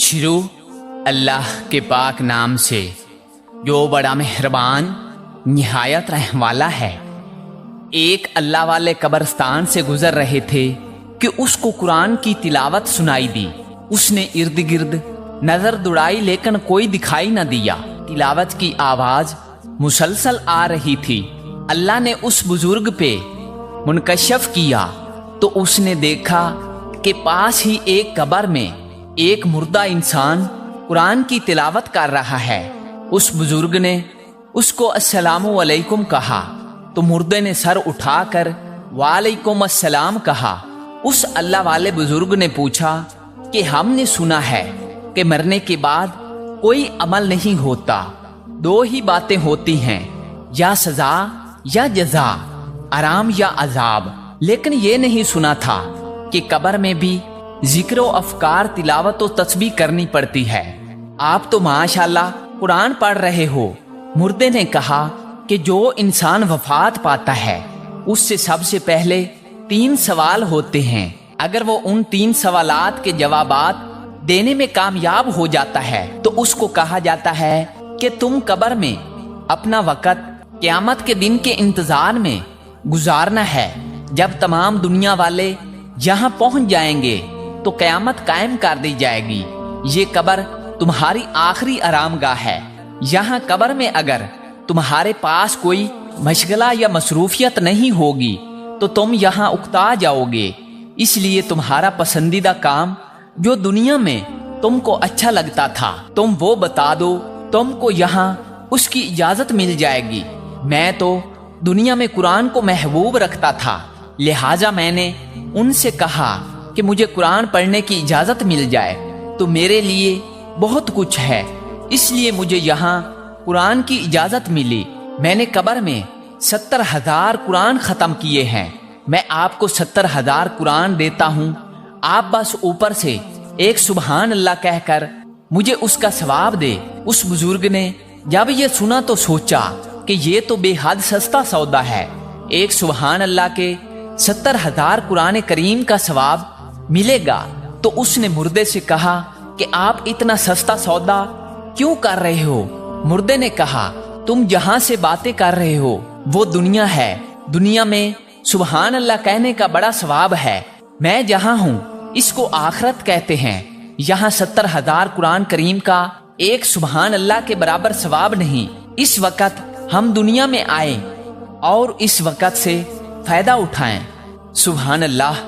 شروع اللہ کے پاک نام سے جو بڑا مہربان نہایت رحم والا ہے۔ ایک اللہ والے قبرستان سے گزر رہے تھے کہ اس کو قرآن کی تلاوت سنائی دی۔ اس نے ارد گرد نظر دوڑائی لیکن کوئی دکھائی نہ دیا۔ تلاوت کی آواز مسلسل آ رہی تھی۔ اللہ نے اس بزرگ پہ منکشف کیا تو اس نے دیکھا کہ پاس ہی ایک قبر میں ایک مردہ انسان قرآن کی تلاوت کر رہا ہے۔ اس بزرگ نے اس کو السلام علیکم کہا تو مردے نے سر اٹھا کر وعلیکم السلام کہا۔ اس اللہ والے بزرگ نے پوچھا کہ ہم نے سنا ہے کہ مرنے کے بعد کوئی عمل نہیں ہوتا، دو ہی باتیں ہوتی ہیں، یا سزا یا جزا، آرام یا عذاب، لیکن یہ نہیں سنا تھا کہ قبر میں بھی ذکر و افکار، تلاوت و تسبیح کرنی پڑتی ہے۔ آپ تو ماشاءاللہ قرآن پڑھ رہے ہو۔ مردے نے کہا کہ جو انسان وفات پاتا ہے اس سے سب سے پہلے 3 سوال ہوتے ہیں۔ اگر وہ ان 3 سوالات کے جوابات دینے میں کامیاب ہو جاتا ہے تو اس کو کہا جاتا ہے کہ تم قبر میں اپنا وقت قیامت کے دن کے انتظار میں گزارنا ہے۔ جب تمام دنیا والے یہاں پہنچ جائیں گے تو قیامت قائم کر دی جائے گی۔ یہ قبر تمہاری آخری آرام گاہ ہے۔ یہاں قبر میں اگر تمہارے پاس کوئی مشغلہ یا مصروفیت نہیں ہوگی تو تم یہاں اکتا جاؤ گے۔ اس لیے تمہارا پسندیدہ کام جو دنیا میں تم کو اچھا لگتا تھا تم وہ بتا دو، تم کو یہاں اس کی اجازت مل جائے گی۔ میں تو دنیا میں قرآن کو محبوب رکھتا تھا، لہٰذا میں نے ان سے کہا کہ مجھے قرآن پڑھنے کی اجازت مل جائے تو میرے لیے بہت کچھ ہے، اس لیے مجھے یہاں قرآن کی اجازت ملی۔ میں نے قبر میں 70,000 قرآن ختم کیے ہیں۔ میں آپ کو 70,000 قرآن دیتا ہوں، آپ بس اوپر سے ایک سبحان اللہ کہہ کر مجھے اس کا ثواب دے۔ اس بزرگ نے جب یہ سنا تو سوچا کہ یہ تو بے حد سستا سودا ہے، ایک سبحان اللہ کے 70,000 قرآن کریم کا ثواب ملے گا۔ تو اس نے مردے سے کہا کہ آپ اتنا سستا سودا کیوں کر رہے ہو؟ مردے نے کہا تم جہاں سے باتیں کر رہے ہو وہ دنیا ہے، دنیا میں سبحان اللہ کہنے کا بڑا ثواب ہے۔ میں جہاں ہوں اس کو آخرت کہتے ہیں۔ یہاں 70,000 قرآن کریم کا ایک سبحان اللہ کے برابر ثواب نہیں۔ اس وقت ہم دنیا میں آئے اور اس وقت سے فائدہ اٹھائیں۔ سبحان اللہ۔